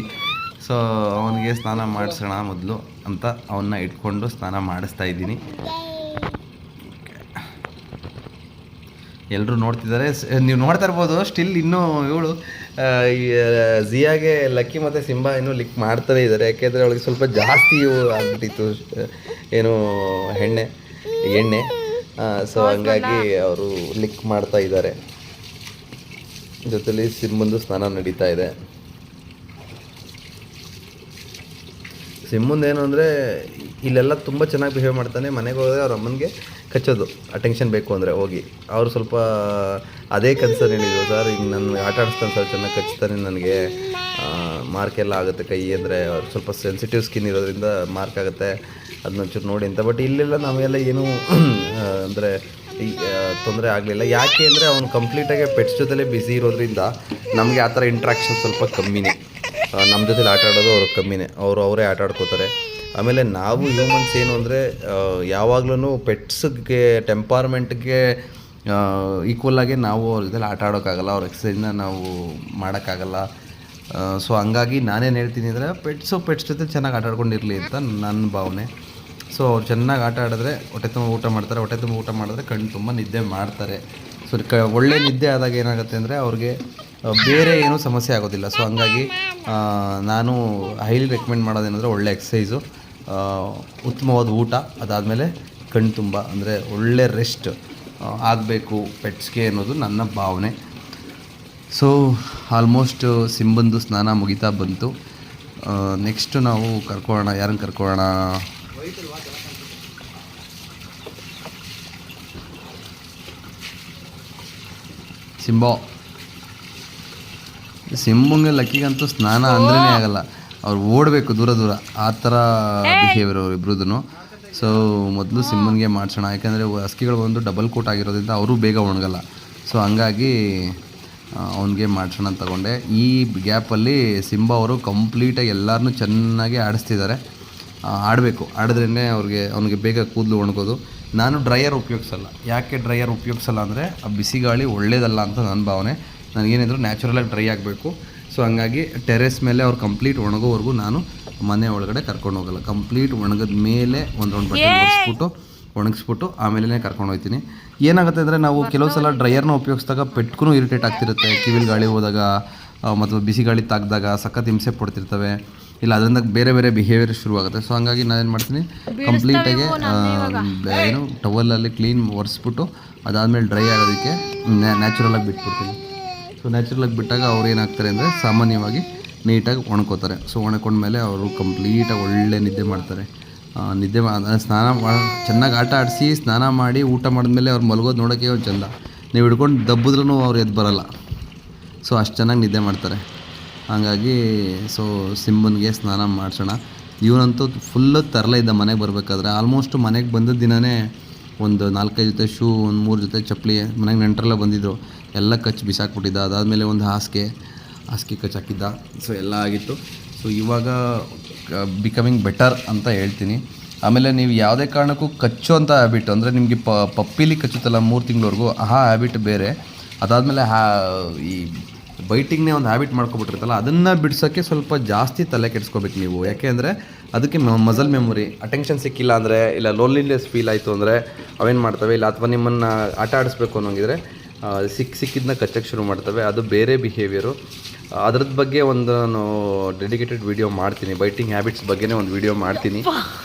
ಸೊ ಅವನಿಗೆ ಸ್ನಾನ ಮಾಡಿಸೋಣ ಮೊದಲು ಅಂತ ಅವನ್ನ ಇಟ್ಕೊಂಡು ಸ್ನಾನ ಮಾಡಿಸ್ತಾ ಇದ್ದೀನಿ. ಎಲ್ಲರೂ ನೋಡ್ತಿದ್ದಾರೆ, ನೀವು ನೋಡ್ತಾ ಇರ್ಬೋದು. ಸ್ಟಿಲ್ ಇನ್ನೂ ಇವಳು ಜಿಯಾಗೆ ಲಕ್ಕಿ ಮತ್ತು ಸಿಂಬಾ ಇನ್ನೂ ಲಿಕ್ ಮಾಡ್ತಾನೆ ಇದ್ದಾರೆ. ಯಾಕೆಂದರೆ ಅವಳಿಗೆ ಸ್ವಲ್ಪ ಜಾಸ್ತಿ ಆಗ್ಬಿಟ್ಟಿತ್ತು ಏನು ಎಣ್ಣೆ. ಸೊ ಹಂಗಾಗಿ ಅವರು ಲಿಕ್ ಮಾಡ್ತಾ ಇದ್ದಾರೆ. ಜೊತೆಲಿ ಸಿಂಬಂದು ಸ್ನಾನ ನಡೀತಾ ಇದೆ. ಸಿಂಬಂದು ಏನು ಅಂದರೆ ಇಲ್ಲೆಲ್ಲ ತುಂಬ ಚೆನ್ನಾಗಿ ಬಿಹೇವ್ ಮಾಡ್ತಾನೆ. ಮನೆಗೆ ಹೋದರೆ ಅವ್ರ ಅಮ್ಮನಿಗೆ ಕಚ್ಚೋದು, ಅಟೆನ್ಷನ್ ಬೇಕು ಅಂದರೆ ಹೋಗಿ. ಅವರು ಸ್ವಲ್ಪ ಅದೇ ಕನ್ಸರ್ನ್ ಹೇಳಿದ್ರು, ಸರ್ ಈಗ ನನ್ನ ಆಟ ಆಡಿಸ್ತಾನೆ ಸರ್, ಚೆನ್ನಾಗಿ ಕಚ್ತಾನೆ, ನನಗೆ ಮಾರ್ಕೆಲ್ಲ ಆಗುತ್ತೆ ಕೈ ಅಂದರೆ. ಅವ್ರು ಸ್ವಲ್ಪ ಸೆನ್ಸಿಟಿವ್ ಸ್ಕಿನ್ ಇರೋದ್ರಿಂದ ಮಾರ್ಕ್ ಆಗುತ್ತೆ, ಅದನ್ನ ಒಂಚೂರು ನೋಡಿ ಅಂತ. ಬಟ್ ಇಲ್ಲೆಲ್ಲ ನಾವೆಲ್ಲ ಏನೂ ಅಂದರೆ ತೊಂದರೆ ಆಗಲಿಲ್ಲ. ಯಾಕೆ ಅಂದರೆ ಅವನು ಕಂಪ್ಲೀಟಾಗಿ ಪೆಟ್ಸ್ ಜೊತೆಲೇ ಬ್ಯುಸಿ ಇರೋದ್ರಿಂದ ನಮಗೆ ಆ ಥರ ಇಂಟ್ರಾಕ್ಷನ್ ಸ್ವಲ್ಪ ಕಮ್ಮಿನೇ. ನಮ್ಮ ಜೊತೆಲಿ ಆಟ ಆಡೋದು ಅವ್ರಿಗೆ ಕಮ್ಮಿನೇ, ಅವರೇ ಆಟ ಆಡ್ಕೋತಾರೆ. ಆಮೇಲೆ ನಾವು ಹ್ಯೂಮನ್ಸ್ ಏನು ಅಂದರೆ ಯಾವಾಗ್ಲೂ ಪೆಟ್ಸ್ಗೆ ಟೆಂಪರ್ಮೆಂಟ್ಗೆ ಈಕ್ವಲಾಗಿ ನಾವು ಅವ್ರ ಜೊತೆಲಿ ಆಟ ಆಡೋಕ್ಕಾಗಲ್ಲ, ಅವ್ರ ಎಕ್ಸಸೈಸ್ನ ನಾವು ಮಾಡೋಕ್ಕಾಗಲ್ಲ. ಸೊ ಹಂಗಾಗಿ ನಾನೇನು ಹೇಳ್ತೀನಿ ಅಂದರೆ ಪೆಟ್ಸ್ ಜೊತೆ ಚೆನ್ನಾಗಿ ಆಟ ಆಡ್ಕೊಂಡಿರಲಿ ಅಂತ ನನ್ನ ಭಾವನೆ. ಸೊ ಅವ್ರು ಚೆನ್ನಾಗಿ ಆಟ ಆಡಿದ್ರೆ ಹೊಟ್ಟೆ ತುಂಬ ಊಟ ಮಾಡ್ತಾರೆ, ಹೊಟ್ಟೆ ತುಂಬ ಊಟ ಮಾಡಿದ್ರೆ ಕಣ್ಣು ತುಂಬ ನಿದ್ದೆ ಮಾಡ್ತಾರೆ. ಸೊ ಒಳ್ಳೆ ನಿದ್ದೆ ಆದಾಗ ಏನಾಗುತ್ತೆ ಅಂದರೆ ಅವ್ರಿಗೆ ಬೇರೆ ಏನೂ ಸಮಸ್ಯೆ ಆಗೋದಿಲ್ಲ. ಸೊ ಹಂಗಾಗಿ ನಾನು ಹೈಲಿ ರೆಕಮೆಂಡ್ ಮಾಡೋದೇನೆಂದರೆ ಒಳ್ಳೆ ಎಕ್ಸಸೈಸು, ಉತ್ತಮವಾದ ಊಟ, ಅದಾದಮೇಲೆ ಕಣ್ಣು ತುಂಬ ಅಂದರೆ ಒಳ್ಳೆ ರೆಸ್ಟ್ ಆಗಬೇಕು ಪೆಟ್ಸ್ಗೆ ಅನ್ನೋದು ನನ್ನ ಭಾವನೆ. ಸೊ ಆಲ್ಮೋಸ್ಟ್ ಸಿಂಬಂದು ಸ್ನಾನ ಮುಗಿತಾ ಬಂತು. ನೆಕ್ಸ್ಟು ನಾವು ಯಾರನ್ನು ಕರ್ಕೊಳ್ಳೋಣ? ಸಿಂಬಂಗೆ ಲಕ್ಕಿಗಂತೂ ಸ್ನಾನ ಅಂದ್ರೇ ಆಗಲ್ಲ, ಅವ್ರು ಓಡಬೇಕು ದೂರ ಆ ಥರ ಬಿಹೇವಿಯರ್ ಅವ್ರು ಇಬ್ರದ್ದು. ಸೊ ಮೊದಲು ಸಿಂಬನ್ಗೆ ಮಾಡಿಸೋಣ, ಯಾಕೆಂದರೆ ಹಸ್ಕಿಗಳು ಬಂದು ಡಬಲ್ ಕೋಟ್ ಆಗಿರೋದ್ರಿಂದ ಅವರು ಬೇಗ ಒಣಗಲ್ಲ. ಸೊ ಹಂಗಾಗಿ ಅವನಿಗೆ ಮಾಡಿಸೋಣ ಅಂತ ತಗೊಂಡೆ. ಈ ಗ್ಯಾಪಲ್ಲಿ ಸಿಂಬಾ ಅವರು ಕಂಪ್ಲೀಟಾಗಿ ಎಲ್ಲರನ್ನೂ ಚೆನ್ನಾಗಿ ಆಡಿಸ್ತಿದ್ದಾರೆ. ಆಡಬೇಕು, ಆಡಿದ್ರೇ ಅವನಿಗೆ ಬೇಗ ಕೂದಲು ಒಣಗೋದು. ನಾನು ಡ್ರೈಯರ್ ಉಪಯೋಗಿಸಲ್ಲ. ಯಾಕೆ ಡ್ರೈಯರ್ ಉಪಯೋಗಿಸಲ್ಲ ಅಂದರೆ ಆ ಬಿಸಿ ಗಾಳಿ ಒಳ್ಳೇದಲ್ಲ ಅಂತ ನನ್ನ ಭಾವನೆ. ನನಗೇನಿದ್ರು ನ್ಯಾಚುರಲಾಗಿ ಡ್ರೈ ಆಗಬೇಕು. ಸೊ ಹಂಗಾಗಿ ಟೆರೆಸ್ ಮೇಲೆ ಅವ್ರು ಕಂಪ್ಲೀಟ್ ಒಣಗೋವರೆಗೂ ನಾನು ಮನೆ ಒಳಗಡೆ ಕರ್ಕೊಂಡು ಹೋಗಲ್ಲ. ಕಂಪ್ಲೀಟ್ ಒಣಗಿದ ಮೇಲೆ ಒಂದು ರೌಂಡ್ ಬಟ್ಟೆ ಒಣಗಿಸ್ಬಿಟ್ಟು ಆಮೇಲೆ ಕರ್ಕೊಂಡು ಹೋಗ್ತೀನಿ. ಏನಾಗುತ್ತೆ ಅಂದರೆ ನಾವು ಕೆಲವು ಸಲ ಡ್ರೈಯರ್ನ ಉಪಯೋಗಿಸಿದಾಗ ಪೆಟ್ಗೂ ಇರಿಟೇಟ್ ಆಗ್ತಿರುತ್ತೆ. ಕಿವಿಲಿ ಗಾಳಿ ಹೋದಾಗ ಮತ್ತು ಬಿಸಿ ಗಾಳಿ ತಾಕಿದಾಗ ಸಖತ್ ಹಿಂಸೆ ಪಡ್ತಿರ್ತವೆ, ಇಲ್ಲ ಅದರಿಂದ ಬೇರೆ ಬೇರೆ ಬಿಹೇವಿಯರ್ ಶುರುವಾಗುತ್ತೆ. ಸೊ ಹಂಗಾಗಿ ನಾನೇನು ಮಾಡ್ತೀನಿ, ಕಂಪ್ಲೀಟಾಗಿ ಏನು ಟವಲಲ್ಲಿ ಕ್ಲೀನ್ ಒರೆಸ್ಬಿಟ್ಟು ಅದಾದಮೇಲೆ ಡ್ರೈ ಆಗೋದಕ್ಕೆ ನ್ಯಾಚುರಲಾಗಿ ಬಿಟ್ಬಿಡ್ತೀನಿ. ಸೊ ನ್ಯಾಚುರಲಾಗಿ ಬಿಟ್ಟಾಗ ಅವ್ರು ಏನಾಗ್ತಾರೆ ಅಂದರೆ ಸಾಮಾನ್ಯವಾಗಿ ನೀಟಾಗಿ ಒಣ್ಕೋತಾರೆ. ಸೊ ಒಣ್ಕೊಂಡ್ಮೇಲೆ ಅವರು ಕಂಪ್ಲೀಟಾಗಿ ಒಳ್ಳೆ ನಿದ್ದೆ ಮಾಡ್ತಾರೆ. ಸ್ನಾನ ಚೆನ್ನಾಗಿ ಆಟ ಆಡಿಸಿ ಸ್ನಾನ ಮಾಡಿ ಊಟ ಮಾಡಿದ್ಮೇಲೆ ಅವ್ರು ಮಲಗೋದು ನೋಡೋಕ್ಕೆ ಒಂದು ಚೆಂದ. ನೀವು ಹಿಡ್ಕೊಂಡು ದಬ್ಬಿದ್ರೂ ಅವ್ರು ಎದ್ದು ಬರೋಲ್ಲ. ಸೊ ಅಷ್ಟು ಚೆನ್ನಾಗಿ ನಿದ್ದೆ ಮಾಡ್ತಾರೆ. ಹಾಗಾಗಿ ಸೊ ಸಿಂಬನ್ಗೆ ಸ್ನಾನ ಮಾಡಿಸೋಣ. ಇವನಂತೂ ಫುಲ್ಲು ತರಲೆ ಇದ್ದ ಮನೆಗೆ ಬರಬೇಕಾದ್ರೆ. ಆಲ್ಮೋಸ್ಟ್ ಮನೆಗೆ ಬಂದ ದಿನವೇ ಒಂದು 4-5 ಜೊತೆ ಶೂ, ಒಂದು 3 ಜೊತೆ ಚಪ್ಪಲಿ ಮನೆಗೆ ನೆಂಟರೆಲ್ಲ ಬಂದಿದ್ದರು, ಎಲ್ಲ ಕಚ್ಚಿ ಬಿಸಾಕ್ಬಿಟ್ಟಿದ್ದ. ಅದಾದಮೇಲೆ ಒಂದು ಹಾಸಿಗೆ ಕಚ್ಚಾಕಿದ್ದ. ಸೊ ಎಲ್ಲ ಆಗಿತ್ತು. ಸೊ ಇವಾಗ ಬಿಕಮಿಂಗ್ ಬೆಟರ್ ಅಂತ ಹೇಳ್ತೀನಿ. ಆಮೇಲೆ ನೀವು ಯಾವುದೇ ಕಾರಣಕ್ಕೂ ಕಚ್ಚೋಂಥ ಹ್ಯಾಬಿಟ್ ಅಂದರೆ ನಿಮಗೆ ಪಪ್ಪಿಲಿ ಕಚ್ಚುತ್ತಲ್ಲ 3 ತಿಂಗಳವರೆಗೂ, ಆ ಹ್ಯಾಬಿಟ್ ಬೇರೆ. ಅದಾದಮೇಲೆ ಈ ಬೈಟಿಂಗ್ನೇ ಒಂದು ಹ್ಯಾಬಿಟ್ ಮಾಡ್ಕೊಬಿಟ್ಟಿರ್ತಲ್ಲ, ಅದನ್ನು ಬಿಡ್ಸೋಕ್ಕೆ ಸ್ವಲ್ಪ ಜಾಸ್ತಿ ತಲೆ ಕೆಡಿಸ್ಕೋಬೇಕು ನೀವು. ಯಾಕೆ ಅಂದರೆ ಅದಕ್ಕೆ ಮಸಲ್ ಮೆಮೊರಿ, ಅಟೆನ್ಷನ್ ಸಿಕ್ಕಿಲ್ಲ ಅಂದರೆ, ಇಲ್ಲ ಲೋನ್ಲಿನೆಸ್ ಫೀಲ್ ಆಯಿತು ಅಂದರೆ ಅವೇನು ಮಾಡ್ತವೆ, ಇಲ್ಲ ಅಥವಾ ನಿಮ್ಮನ್ನು ಆಟ ಆಡಿಸ್ಬೇಕು ಅನ್ನೋಂಗಿದ್ರೆ ಸಿಕ್ಕಿದ್ದನ್ನ ಕಚ್ಚಕ್ಕೆ ಶುರು ಮಾಡ್ತವೆ. ಅದು ಬೇರೆ ಬಿಹೇವಿಯರು. ಅದ್ರದ್ದು ಬಗ್ಗೆ ಒಂದು ನಾನು ಡೆಡಿಕೇಟೆಡ್ ವೀಡಿಯೋ ಮಾಡ್ತೀನಿ. ಬೈಟಿಂಗ್ ಹ್ಯಾಬಿಟ್ಸ್ ಬಗ್ಗೆನೇ ಒಂದು ವೀಡಿಯೋ ಮಾಡ್ತೀನಿ.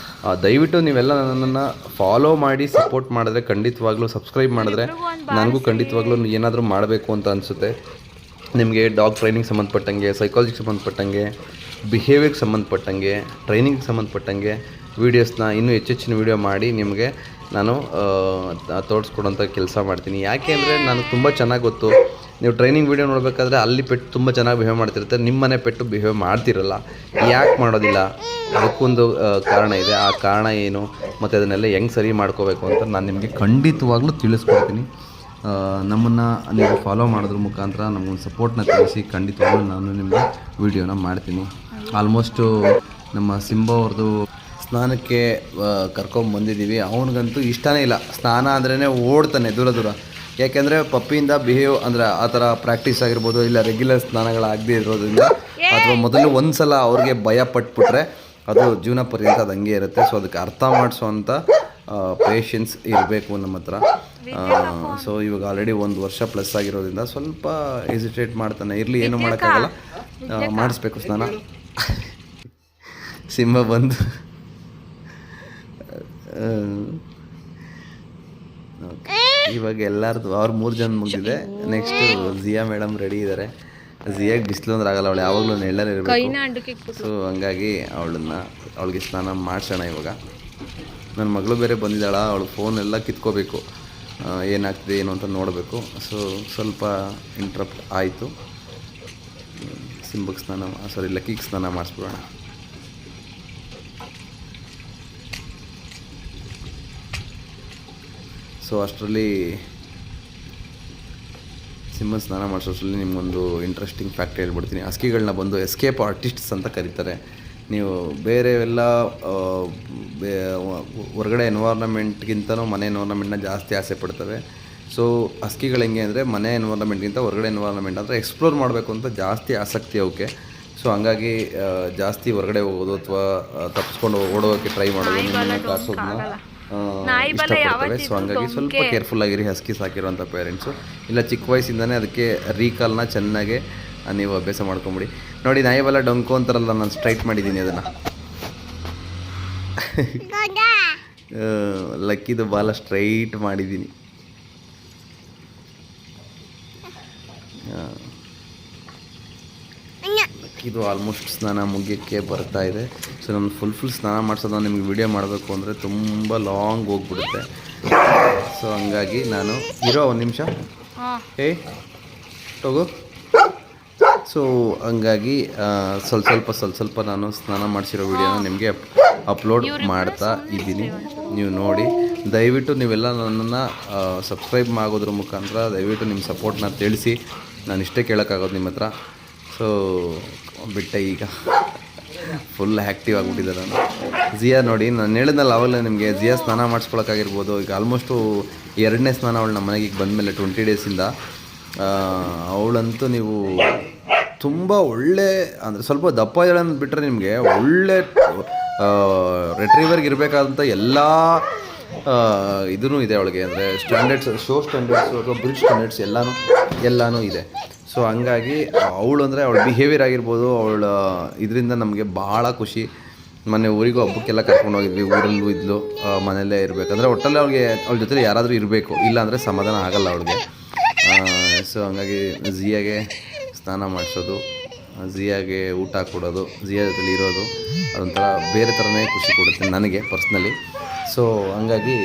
ದಯವಿಟ್ಟು ನೀವೆಲ್ಲ ನನ್ನನ್ನು ಫಾಲೋ ಮಾಡಿ ಸಪೋರ್ಟ್ ಮಾಡಿದ್ರೆ, ಖಂಡಿತವಾಗ್ಲೂ ಸಬ್ಸ್ಕ್ರೈಬ್ ಮಾಡಿದ್ರೆ ನನಗೂ ಖಂಡಿತವಾಗ್ಲೂ ಏನಾದರೂ ಮಾಡಬೇಕು ಅಂತ ಅನಿಸುತ್ತೆ. ನಿಮಗೆ ಡಾಗ್ ಟ್ರೈನಿಂಗ್ ಸಂಬಂಧಪಟ್ಟಂಗೆ, ಸೈಕಾಲಜಿಗೆ ಸಂಬಂಧಪಟ್ಟಂಗೆ, ಬಿಹೇವಿಯರ್ಗೆ ಸಂಬಂಧಪಟ್ಟಂಗೆ, ಟ್ರೈನಿಂಗ್ಗೆ ಸಂಬಂಧಪಟ್ಟಂಗೆ ವೀಡಿಯೋಸ್ನ ಇನ್ನೂ ಹೆಚ್ಚಿನ ವೀಡಿಯೋ ಮಾಡಿ ನಿಮಗೆ ನಾನು ತೋರಿಸ್ಕೊಡೋಂಥ ಕೆಲಸ ಮಾಡ್ತೀನಿ. ಯಾಕೆ ಅಂದರೆ ನನಗೆ ತುಂಬ ಚೆನ್ನಾಗಿ ಗೊತ್ತು, ನೀವು ಟ್ರೈನಿಂಗ್ ವೀಡಿಯೋ ನೋಡಬೇಕಾದ್ರೆ ಅಲ್ಲಿ ಪೆಟ್ಟು ತುಂಬ ಚೆನ್ನಾಗಿ ಬಿಹೇವ್ ಮಾಡ್ತಿರುತ್ತೆ, ನಿಮ್ಮ ಮನೆ ಪೆಟ್ಟು ಬಿಹೇವ್ ಮಾಡ್ತಿರಲ್ಲ. ಯಾಕೆ ಮಾಡೋದಿಲ್ಲ? ಅದಕ್ಕೊಂದು ಕಾರಣ ಇದೆ. ಆ ಕಾರಣ ಏನು ಮತ್ತು ಅದನ್ನೆಲ್ಲ ಹೆಂಗೆ ಸರಿ ಮಾಡ್ಕೋಬೇಕು ಅಂತ ನಾನು ನಿಮಗೆ ಖಂಡಿತವಾಗ್ಲೂ ತಿಳಿಸ್ಕೊಡ್ತೀನಿ. ನಮ್ಮನ್ನು ನೀವು ಫಾಲೋ ಮಾಡೋದ್ರ ಮುಖಾಂತರ ನಮಗೊಂದು ಸಪೋರ್ಟ್ನ ತಿಳಿಸಿ ಖಂಡಿತವಾಗ್ಲೂ ನಾನು ನಿಮಗೆ ವೀಡಿಯೋನ ಮಾಡ್ತೀನಿ. ಆಲ್ಮೋಸ್ಟು ನಮ್ಮ ಸಿಂಬಾ ಅವ್ರದ್ದು ಸ್ನಾನಕ್ಕೆ ಕರ್ಕೊಂಬಂದಿದ್ದೀವಿ. ಅವನಿಗಂತೂ ಇಷ್ಟನೇ ಇಲ್ಲ, ಸ್ನಾನ ಅಂದ್ರೇ ಓಡ್ತಾನೆ ದೂರ. ಯಾಕೆಂದರೆ ಪಪ್ಪಿಯಿಂದ ಬಿಹೇವ್ ಅಂದರೆ ಆ ಥರ ಪ್ರಾಕ್ಟೀಸ್ ಆಗಿರ್ಬೋದು, ಇಲ್ಲ ರೆಗ್ಯುಲರ್ ಸ್ನಾನಗಳಾಗದೇ ಇರೋದ್ರಿಂದ, ಅಥವಾ ಮೊದಲು ಒಂದು ಸಲ ಅವ್ರಿಗೆ ಭಯ ಪಟ್ಬಿಟ್ರೆ ಅದು ಜೀವನ ಪರ್ಯಂತ ಅದು ಹಂಗೆ ಇರುತ್ತೆ. ಸೊ ಅದಕ್ಕೆ ಅರ್ಥ ಮಾಡಿಸೋವಂಥ ಪೇಷನ್ಸ್ ಇರಬೇಕು ನಮ್ಮ ಹತ್ರ. ಸೊ ಇವಾಗ ಆಲ್ರೆಡಿ 1 ವರ್ಷ ಪ್ಲಸ್ ಆಗಿರೋದ್ರಿಂದ ಸ್ವಲ್ಪ ಹೆಸಿಟೇಟ್ ಮಾಡ್ತಾನೆ. ಇರಲಿ, ಏನೂ ಮಾಡೋಕ್ಕಾಗಲ್ಲ, ಮಾಡಿಸ್ಬೇಕು ಸ್ನಾನ. ಸಿಂಹ ಬಂದು ಇವಾಗ ಎಲ್ಲರದು ಅವ್ರು 3 ಜನ ಮುಗಿದಿದೆ. ನೆಕ್ಸ್ಟು ಜಿಯಾ ಮೇಡಮ್ ರೆಡಿ ಇದ್ದಾರೆ. ಜಿಯಾಗೆ ಬಿಸಿಲು ಅಂದ್ರೆ ಆಗಲ್ಲ, ಅವಳು ಯಾವಾಗಲೂ ನೆಳ್ಳಲ್ಲಿ ಇರಬೇಕು. ಸೊ ಹಂಗಾಗಿ ಅವಳಿಗೆ ಸ್ನಾನ ಮಾಡಿಸೋಣ ಇವಾಗ. ನನ್ನ ಮಗಳು ಬೇರೆ ಬಂದಿದ್ದಾಳ, ಅವಳು ಫೋನೆಲ್ಲ ಕಿತ್ಕೋಬೇಕು, ಏನಾಗ್ತಿದೆ ಏನು ಅಂತ ನೋಡಬೇಕು. ಸೊ ಸ್ವಲ್ಪ ಇಂಟ್ರಪ್ಟ್ ಆಯಿತು. ಸಿಂಬಗೆ ಲಕ್ಕಿಗೆ ಸ್ನಾನ ಮಾಡಿಸ್ಬಿಡೋಣ. ಸೊ ಅಷ್ಟರಲ್ಲಿ ಸಿಂಹ ಸ್ನಾನ ಮಾಡಿಸೋಷ್ಟರಲ್ಲಿ ನಿಮಗೊಂದು ಇಂಟ್ರೆಸ್ಟಿಂಗ್ ಫ್ಯಾಕ್ಟ್ ಹೇಳ್ಬಿಡ್ತೀನಿ. ಹಸ್ಕಿಗಳನ್ನ ಬಂದು ಎಸ್ಕೇಪ್ ಆರ್ಟಿಸ್ಟ್ಸ್ ಅಂತ ಕರೀತಾರೆ. ನೀವು ಬೇರೆ ಎಲ್ಲ ಹೊರಗಡೆ ಎನ್ವೈರ್ನಮೆಂಟ್ಗಿಂತನೂ ಮನೆ ಎನ್ವೈರ್ನಮೆಂಟ್ನ ಜಾಸ್ತಿ ಆಸೆ ಪಡ್ತವೆ. ಸೊ ಹಸ್ಕಿಗಳು ಹೆಂಗೆ ಅಂದರೆ ಮನೆ ಎನ್ವೈರ್ನಮೆಂಟ್ಗಿಂತ ಹೊರಗಡೆ ಎನ್ವೈರ್ನಮೆಂಟ್ ಅಂದರೆ ಎಕ್ಸ್ಪ್ಲೋರ್ ಮಾಡಬೇಕು ಅಂತ ಜಾಸ್ತಿ ಆಸಕ್ತಿ ಅವಕ್ಕೆ. ಸೊ ಹಂಗಾಗಿ ಜಾಸ್ತಿ ಹೊರಗಡೆ ಹೋಗೋದು ಅಥವಾ ತಪ್ಪಿಸ್ಕೊಂಡು ಓಡೋಕ್ಕೆ ಟ್ರೈ ಮಾಡೋದು, ನಿಮ್ಮನ್ನು ಕಾಡ್ಸೋದನ್ನ ಇಷ್ಟಪಡ್ತವೆ. ಸೊ ಹಂಗಾಗಿ ಸ್ವಲ್ಪ ಕೇರ್ಫುಲ್ಲಾಗಿರಿ ಹಸ್ಕಿ ಸಾಕಿರೋಂಥ ಪೇರೆಂಟ್ಸು. ಇಲ್ಲ ಚಿಕ್ಕ ವಯಸ್ಸಿಂದನೇ ಅದಕ್ಕೆ ರೀಕಾಲ್ನ ಚೆನ್ನಾಗಿ ನೀವು ಅಭ್ಯಾಸ ಮಾಡ್ಕೊಂಬಿಡಿ. ನೋಡಿ, ನಾಯಿ ಬಾಲ ಡೊಂಕು ಅಂತಾರಲ್ಲ, ನಾನು ಸ್ಟ್ರೈಟ್ ಮಾಡಿದ್ದೀನಿ ಅದನ್ನು. ಲಕ್ಕಿದು ಬಾಲ ಸ್ಟ್ರೈಟ್ ಮಾಡಿದ್ದೀನಿ. ಇದು ಆಲ್ಮೋಸ್ಟ್ ಸ್ನಾನ ಮುಗಿಯೋಕ್ಕೆ ಬರ್ತಾ ಇದೆ. ಸೊ ನಾನು ಫುಲ್ ಸ್ನಾನ ಮಾಡಿಸೋದು ನಿಮಗೆ ವಿಡಿಯೋ ಮಾಡಬೇಕು ಅಂದರೆ ತುಂಬ ಲಾಂಗ್ ಹೋಗ್ಬಿಡುತ್ತೆ. ಸೊ ಹಂಗಾಗಿ ನಾನು ಇರೋ 1 ನಿಮಿಷ ಹೋಗು. ಸೊ ಹಂಗಾಗಿ ಸ್ವಲ್ಪ ನಾನು ಸ್ನಾನ ಮಾಡಿಸಿರೋ ವಿಡಿಯೋನ ನಿಮಗೆ ಅಪ್ಲೋಡ್ ಮಾಡ್ತಾ ಇದ್ದೀನಿ. ನೀವು ನೋಡಿ, ದಯವಿಟ್ಟು ನೀವೆಲ್ಲ ನನ್ನನ್ನು ಸಬ್ಸ್ಕ್ರೈಬ್ ಆಗೋದ್ರ ಮುಖಾಂತರ ದಯವಿಟ್ಟು ನಿಮ್ಮ ಸಪೋರ್ಟ್ನ ತಿಳಿಸಿ. ನಾನು ಇಷ್ಟೇ ಕೇಳೋಕ್ಕಾಗೋದು ನಿಮ್ಮ ಹತ್ರ. ಸೊ ಬಿಟ್ಟೆ ಈಗ ಫುಲ್ ಆ್ಯಕ್ಟಿವ್ ಆಗಿಬಿಟ್ಟಿದ್ದಾರೆ ನಾನು. ಜಿಯಾ ನೋಡಿ, ನಾನು ಹೇಳಿದ್ನಲ್ಲ ಆವಾಗಲೇ ನಿಮಗೆ, ಜಿಯಾ ಸ್ನಾನ ಮಾಡಿಸ್ಕೊಳಕ್ಕಾಗಿರ್ಬೋದು. ಈಗ ಆಲ್ಮೋಸ್ಟು 2ನೇ ಸ್ನಾನ ಅವಳು ನಮ್ಮ ಮನೆಗೆ ಈಗ ಬಂದಮೇಲೆ 20 ಡೇಸಿಂದ. ಅವಳಂತೂ ನೀವು ತುಂಬ ಒಳ್ಳೆ ಅಂದರೆ ಸ್ವಲ್ಪ ದಪ್ಪ ಇದ್ದಾಳೆ ಬಿಟ್ಟರೆ ನಿಮಗೆ ಒಳ್ಳೆ ರೆಟ್ರೀವರ್ಗೆ ಇರಬೇಕಾದಂಥ ಎಲ್ಲ ಇದೂ ಇದೆ ಅವಳಿಗೆ. ಅಂದರೆ ಸ್ಟ್ಯಾಂಡರ್ಡ್ಸ್, ಶೋ ಸ್ಟ್ಯಾಂಡರ್ಡ್ಸು ಅಥವಾ ಬ್ರಿಡ್ಜ್ ಸ್ಟ್ಯಾಂಡರ್ಡ್ಸ್ ಎಲ್ಲನೂ ಇದೆ. ಸೊ ಹಂಗಾಗಿ ಅವಳು ಅಂದರೆ ಅವಳ ಬಿಹೇವಿಯರ್ ಆಗಿರ್ಬೋದು, ಅವಳ ಇದರಿಂದ ನಮಗೆ ಭಾಳ ಖುಷಿ. ಮೊನ್ನೆ ಊರಿಗೂ ಹಬ್ಬಕ್ಕೆಲ್ಲ ಕರ್ಕೊಂಡು ಹೋಗಿದ್ವಿ. ಊರಲ್ಲೂ ಇದ್ಲು, ಮನೆಯಲ್ಲೇ ಇರಬೇಕಂದ್ರೆ ಒಟ್ಟಲ್ಲಿ ಅವಳ ಜೊತೆ ಯಾರಾದರೂ ಇರಬೇಕು, ಇಲ್ಲಾಂದರೆ ಸಮಾಧಾನ ಆಗಲ್ಲ ಅವಳಿಗೆ. ಸೊ ಹಂಗಾಗಿ ಜಿಯಾಗೆ ಸ್ನಾನ ಮಾಡಿಸೋದು, ಜಿಯಾಗೆ ಊಟ ಕೊಡೋದು, ಜಿಯಾ ಜೊತೆಲಿ ಇರೋದು ಅದೊಂಥರ ಬೇರೆ ಥರನೇ ಖುಷಿ ಕೊಡುತ್ತೆ ನನಗೆ ಪರ್ಸ್ನಲಿ. ಸೊ ಹಂಗಾಗಿ